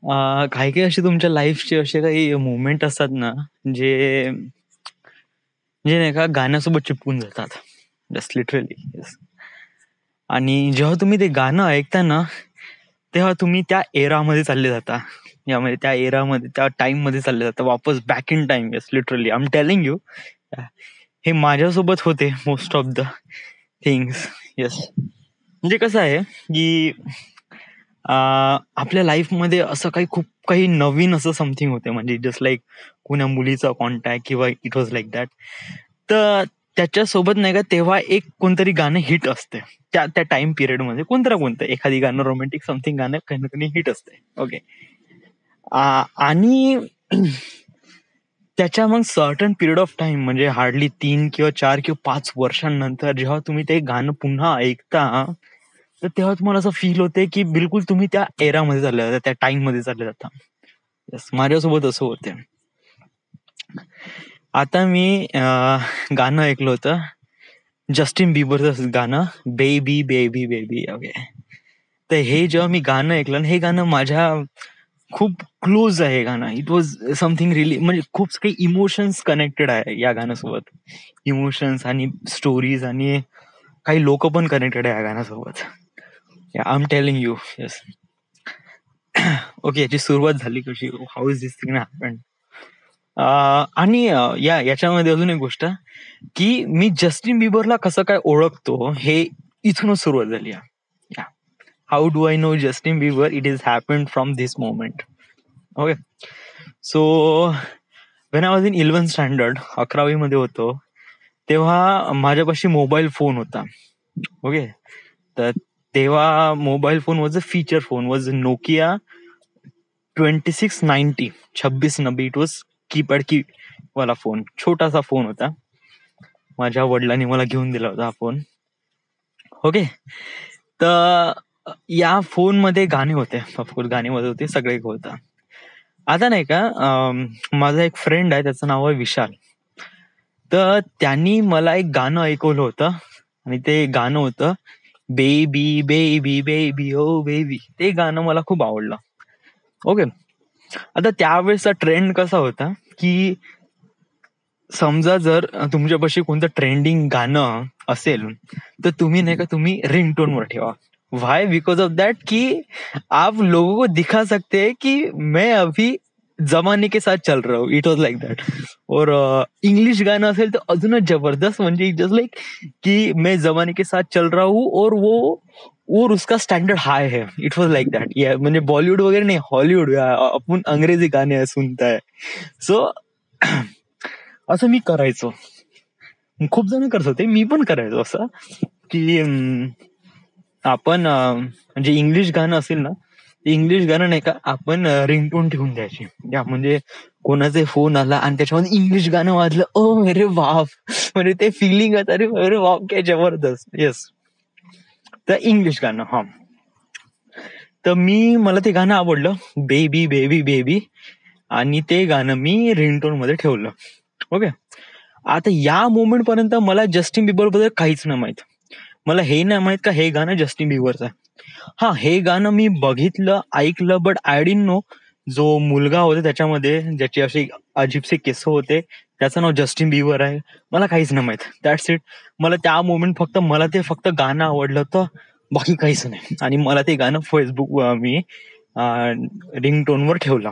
काही काही असे तुमच्या लाईफचे असे काही मोमेंट असतात ना, जे जे नाही का गाण्यासोबत चिपकून जातात. Just literally yes. आणि जेव्हा तुम्ही ते गाणं ऐकता ना, तेव्हा तुम्ही त्या एरामध्ये चालले जाता. यामध्ये त्या एरामध्ये त्या टाईममध्ये चालले जाता. वापस back in time. Yes literally I am telling you. हे माझ्यासोबत होते most of the things. Yes. म्हणजे कसं आहे, की आपल्या लाईफमध्ये असं काही खूप काही नवीन असं समथिंग होते, म्हणजे जस्ट लाईक कोण्या मुलीचा कॉन्टॅक्ट किंवा इट वॉज लाईक दॅट. तर त्याच्यासोबत नाही का तेव्हा एक कोणतरी गाणं हिट असते. त्या त्या टाइम पिरियडमध्ये कोणतं ना कोणतं एखादी गाणं रोमॅन्टिक समथिंग गाणं काही ना काही हिट असते. ओके. आणि त्याच्या मग सर्टन पिरियड ऑफ टाइम म्हणजे हार्डली 3 किंवा 4 किंवा 5 वर्षांनंतर जेव्हा तुम्ही ते गाणं पुन्हा ऐकता, तर तेव्हा तुम्हाला असं फील होते की बिलकुल तुम्ही त्या एरामध्ये चालले जाता, त्या टाइम मध्ये चालले जाता. येस, माझ्यासोबत असं होते. आता मी गाणं ऐकलं होतं जस्टिन बिबरचं गाणं, बेबी बेबी बेबी. ओके. तर हे जेव्हा मी गाणं ऐकलं ना, हे गाणं माझ्या खूप क्लोज आहे गाणं. इट वॉज समथिंग रिली, म्हणजे खूप काही इमोशन्स कनेक्टेड आहे या गाण्यासोबत. इमोशन्स आणि स्टोरीज आणि काही लोक पण कनेक्टेड आहे या गाण्यासोबत. I am telling you. Yes. Okay, याची सुरुवात झाली कशी, how is this thing happen. आणि याच्यामध्ये अजून एक गोष्ट, की मी जस्टिन बिबरला कसं काय ओळखतो हे इथूनच सुरुवात झाली. How do I know Justin Bieber? It is happen from this moment. Okay. So when I was in 11th standard, 11वी मध्ये होतो, तेव्हा माझ्यापाशी मोबाईल फोन होता. ओके. तर तेव्हा mobile phone was a feature phone, was Nokia 2690. 2690. It was keypad की वाला फोन, छोटासा फोन होता. माझ्या वडिलांनी मला घेऊन दिला होता हा फोन. ओके. तर या फोन मध्ये गाणे होते, ऑफकोर्स गाणे मध्ये होते, सगळे होतं. आता नाही का, माझा एक फ्रेंड आहे, त्याचं नाव आहे विशाल. तर त्यांनी मला एक गाणं ऐकवलं होतं आणि ते गाणं होतं बेबी बेबी बेबी ओ बेबी. ते गाणं मला खूप आवडलं. ओके. आता त्यावेळेसचा ट्रेंड कसा होता, की समजा जर तुमच्यापाशी कोणतं ट्रेंडिंग गाणं असेल, तर तुम्ही नाही का तुम्ही रिंगटोन वर ठेवा. व्हाय? बिकॉज ऑफ दैट कि आप लोगों को दिखा सकते हैं कि मैं अभी जमाने के साथ चल रहा हूँ. It was like that. और इंग्लिश गाणं असेल तर अजूनच जबरदस्त, म्हणजे जस्ट लाइक कि मैं जमाने के साथ चल रहा हूँ और वो और उसका स्टैंडर्ड हाई है. It was like that. म्हणजे बॉलिवूड वगैरे नाही, हॉलिवूड. आपण अंग्रेजी गाणे सुनताय. सो असं मी करायचो. खूप जण करत होते, मी पण करायचो असं, की आपण म्हणजे इंग्लिश गाणं असेल ना, इंग्लिश गाणं नाही का आपण रिंगटोन ठेवून द्यायची. म्हणजे कोणाचा फोन आला आणि त्याच्यामध्ये इंग्लिश गाणं वाजलं, ओ अरे बाप, म्हणजे ते फिलिंग आता, अरे अरे बाप काय जबरदस्त. येस. तर इंग्लिश गाणं. हा. तर मला ते गाणं आवडलं, बेबी बेबी बेबी, आणि ते गाणं मी रिंगटोन मध्ये ठेवलं. ओके. आता या मोमेंट पर्यंत मला जस्टिन बिबर बद्दल काहीच नाही माहित. मला हे नाही माहित का हे गाणं जस्टिन बिबरचं आहे. हा, हे गाणं मी बघितलं, ऐकलं, बट आय डिडंट नो जो मुलगा होता त्याच्यामध्ये, ज्याचे असे अजीबसे केस होते, त्याचं नाव जस्टिन बिबर आहे. मला काहीच नाही माहित. That's it. मला त्या मोमेंट मला ते फक्त गाणं आवडलं होतं, बाकी काहीच नाही. आणि मला ते गाणं फेसबुक मी रिंगटोनवर ठेवलं.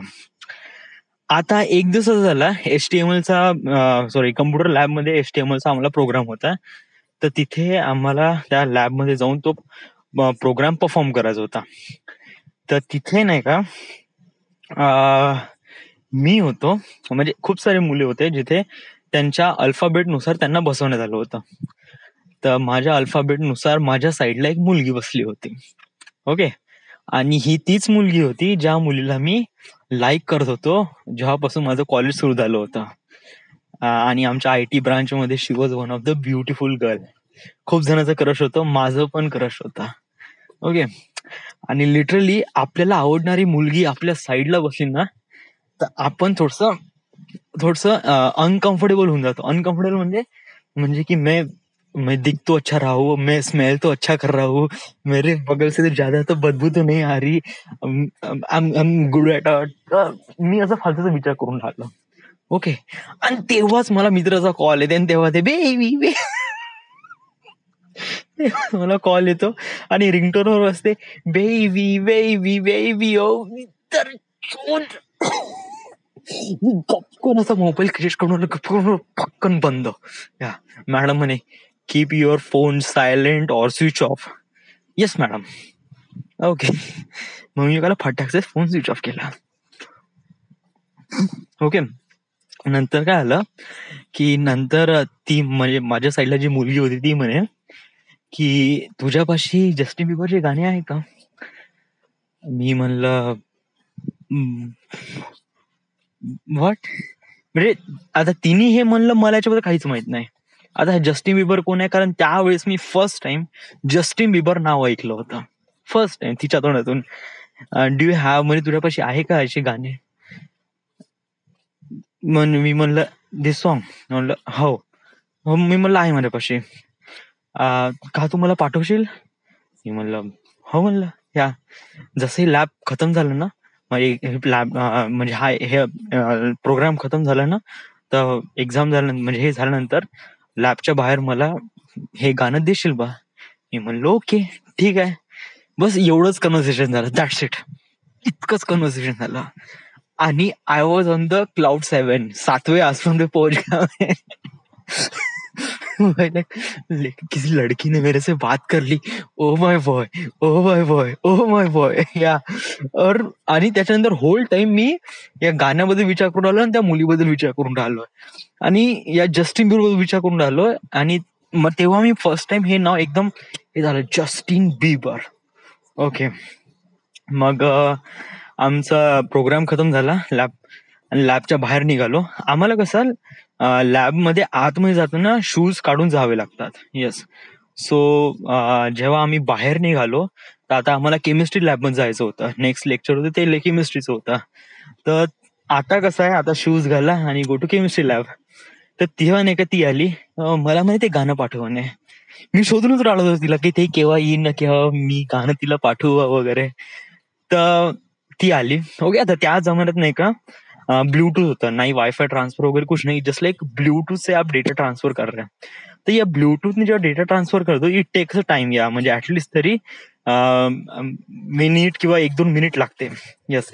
आता एक दिवस असा झाला, एचटीएमएलचा सॉरी कम्प्युटर लॅबमध्ये एचटीएमएलचा आम्हाला प्रोग्राम होता. तर तिथे आम्हाला त्या लॅबमध्ये जाऊन तो प्रोग्राम परफॉर्म करायचा होता. तर तिथे नाही का मी होतो, म्हणजे खूप सारे मुले होते, जिथे त्यांच्या अल्फाबेट नुसार त्यांना बसवण्यात आलं होतं. तर माझ्या अल्फाबेट नुसार माझ्या साईडला एक मुलगी बसली होती. ओके. आणि ही तीच मुलगी होती ज्या मुलीला मी लाईक करत होतो जेव्हापासून माझं कॉलेज सुरू झालं होतं. आणि आमच्या आयटी ब्रांच मध्ये she was one of the beautiful girl. खूप जणांचं क्रश होतं, माझं पण क्रश होता. ओके. आणि लिटरली आपल्याला आवडणारी मुलगी आपल्या साईडला बसली ना, तर आपण थोडस अनकम्फर्टेबल होऊन जातो. अनकम्फर्टेबल म्हणजे की मैं दिख तो अच्छा रहा हूँ, मैं स्मेल तो अच्छा कर रहा हूँ, मेरे बगल से ज्यादा तो बदबू तो नाही आ रही, गुड ॲट मी असा फालतूचा विचार करून राहिलो. ओके. आणि तेव्हाच मला मित्राचा कॉल येते आणि तेव्हा ते बेबी मला कॉल येतो आणि रिंगटोनवर असते बेबी बेबी बेबी ओ. तर गपकन असा मोबाईल क्रिएट करून पक्कन बंद. या मॅडम म्हणे keep your phone silent or switch off. Yes madam. Okay. मग मी त्याला फटाकचा फोन स्विच ऑफ केला. ओके. नंतर काय आलं की नंतर ती म्हणजे माझ्या साईडला जी मुलगी होती ती म्हणे की तुझ्यापाशी जस्टिन बिबरचे गाणे आहे का? मी म्हणलं व्हॉट. म्हणजे आता तिने हे म्हणलं मला याच्याबद्दल काहीच माहित नाही. आता जस्टिन बिबर कोण आहे, कारण त्यावेळेस मी फर्स्ट टाइम जस्टिन बिबर नाव ऐकलं होतं, फर्स्ट टाइम तिच्या तोंडातून. डू यू हॅव म्हणजे तुझ्यापाशी आहे का असे गाणे? मी म्हणलं दिस सॉन्ग. म्हणलं हो. मी म्हणलं आहे माझ्यापाशी. का तू मला पाठवशील? मी म्हणलं हो. म्हणलं या जसं लॅब खतम झालं ना, लॅब म्हणजे हा हे प्रोग्राम खतम झाला ना, तर एक्झाम झालं म्हणजे हे झाल्यानंतर लॅबच्या बाहेर मला हे गाणं देशील बा. मी म्हणलो ओके ठीक आहे. बस एवढंच कन्व्हर्सेशन झालं, दॅट्स इट. इतकंच कन्व्हर्सेशन झालं आणि I was on the cloud 7, 7वें आसमान पे पहुंच गया. किसी लड़की ने मेरे से बात कर ली. Oh my boy, oh my boy, oh my boy. या और आणि त्याच्यानंतर होल टाइम मी या गाण्याबद्दल विचार करून राहिलो आणि त्या मुलीबद्दल विचार करून राहिलोय आणि या जस्टिन बिबर विचार करून राहिलोय. आणि मग तेव्हा मी फर्स्ट टाइम हे नाव एकदम हे झालं, जस्टिन बिबर. ओके. मग आमचा प्रोग्राम खतम झाला लॅब आणि लॅबच्या बाहेर निघालो. आम्हाला कसं लॅबमध्ये आतमध्ये जाताना शूज काढून जावे लागतात. येस. सो जेव्हा आम्ही बाहेर निघालो तर आता आम्हाला केमिस्ट्री लॅबमध्ये जायचं होतं. नेक्स्ट लेक्चर होतं ते केमिस्ट्रीचं होतं. तर आता कसं आहे, आता शूज घाला आणि गो टू केमिस्ट्री लॅब. तर तेव्हा नाही का ती आली, मला म्हणे ते गाणं पाठवणे. मी शोधूनच राहिलो होतो तिला की ते केव्हा येईन ना, केव्हा मी गाणं तिला पाठवू वगैरे. तर ती आली. ओके. आता त्या जमान्यात नाही का ब्लूटूथ होता, नाही वाईफाई ट्रान्सफर वगैरे कुछ नहीं, जस्ट लाइक ब्लूटूथ से आप डेटा ट्रान्सफर कर रहे हैं. तर या ब्लूटूथने जेव्हा डेटा ट्रान्सफर करतो इट टेक्स अ टाइम, या म्हणजे ऍटलिस्ट तरी मिनिट किंवा 1-2 मिनिट लागते. येस.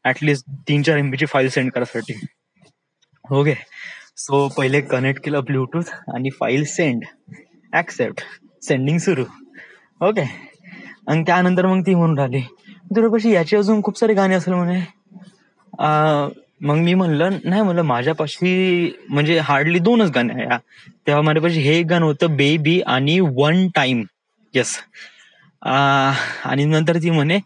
ऍटलिस्ट 3-4 MB ची फाईल सेंड करायसाठी. ओके. सो पहिले कनेक्ट केलं ब्लूटूथ आणि फाईल सेंड, ऍक्सेप्ट, सेंडिंग सुरू. ओके. आणि त्यानंतर मग ती म्हणून राहिली तुझ्यापाशी याचे अजून खूप सारे गाणे असेल म्हणे. मग मी म्हणलं नाही, म्हणलं माझ्यापाशी म्हणजे हार्डली 2च गाणे आहे. तेव्हा माझ्यापाशी हे एक गाणं होतं बेबी आणि वन टाइम. येस. आणि नंतर ती म्हणे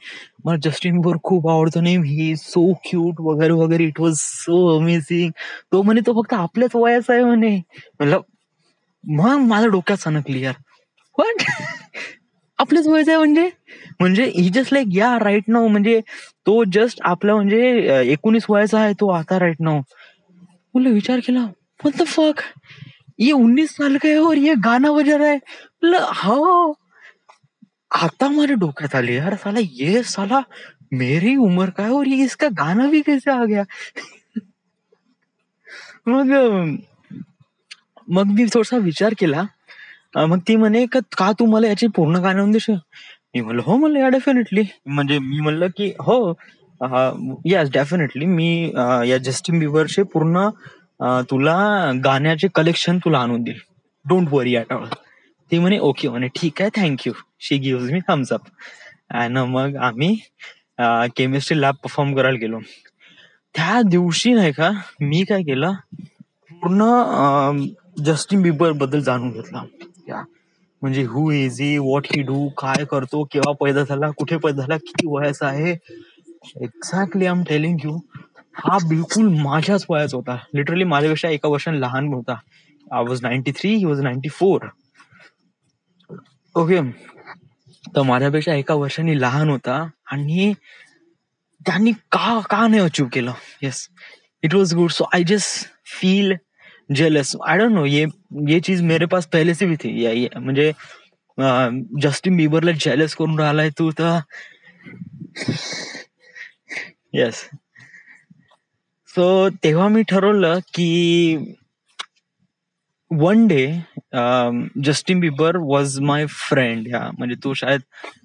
मला जस्टिन बिबर खूप आवडतो नाही, ही सो क्यूट वगैरे वगैरे, इट वॉज सो अमेझिंग. तो म्हणे तो फक्त आपल्याच वयाचा आहे म्हणे. म्हणलं मग माझ्या डोक्यात सनकली यार. व्हॉट. आपल्याच वयाचा आहे म्हणजे म्हणजे ही जस्ट लाईक या राईट नाव, म्हणजे तो जस्ट आपला म्हणजे 19 वयाचा आहे तो आता राईट नाव. बोले विचार केला व्हाट द फक, ये 19 साल का है और ये गाना बजा रहा है. बोला हो. आता हमारे डोक्यात आली यार, साला ये साला मेरी उम्र का है और ये इसका गाना भी कैसे आ गया. मग मग मी थोडासा विचार केला. मग ती म्हणे का तू मला याची पूर्ण गाणं आणून देशील. मी म्हणलं हो. म्हणलं या डेफिनेटली. म्हणजे मी म्हणलं की हो यस डेफिनेटली मी या जस्टिन बिबरचे पूर्ण तुला गाण्याचे कलेक्शन तुला आणून देईल, डोंट वरी ॲट ऑल. ती म्हणे ओके म्हणे ठीक आहे थँक्यू. शी गिव्हज मी थम्स अप. आणि मग आम्ही केमिस्ट्री लॅब परफॉर्म करायला गेलो. त्या दिवशी नाही का मी काय केलं, पूर्ण जस्टिन बिबर बद्दल जाणून घेतला. म्हणजे who is he, what he do, काय करतो, केव्हा पैदा झाला, कुठे पैदा झाला, किती वयाचा आहे. Exactly I am telling you, हा बिलकुल माझ्याच वयाचा होता. लिटरली माझ्यापेक्षा 1 वर्षाने लहान होता. I was 93, he was 94. Okay. तर माझ्यापेक्षा 1 वर्षाने लहान होता आणि त्यांनी का नाही अचीव्ह केलं. Yes, it was good. So I just feel jealous, I don't know, ये चीज मेरे पास पहले से भी थी, ये म्हणजे जस्टिन बिबरला जेलस करून राहिलाय तू तर. येस. सो तेव्हा मी ठरवलं की one day Justin Bieber was my friend. ह्या म्हणजे तो शायद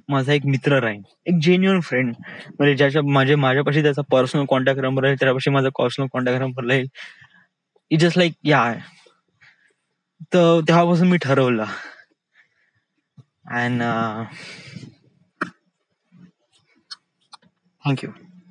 माझा एक मित्र राहील, एक जेन्युअन फ्रेंड, म्हणजे माझ्यापाशी त्याचा पर्सनल कॉन्टॅक्ट नंबर राहील, त्याच्यापाशी माझा पर्सनल कॉन्टॅक्ट नंबर राहील. इट जस्ट लाईक या. तर तेव्हापासून मी ठरवलं. And thank you.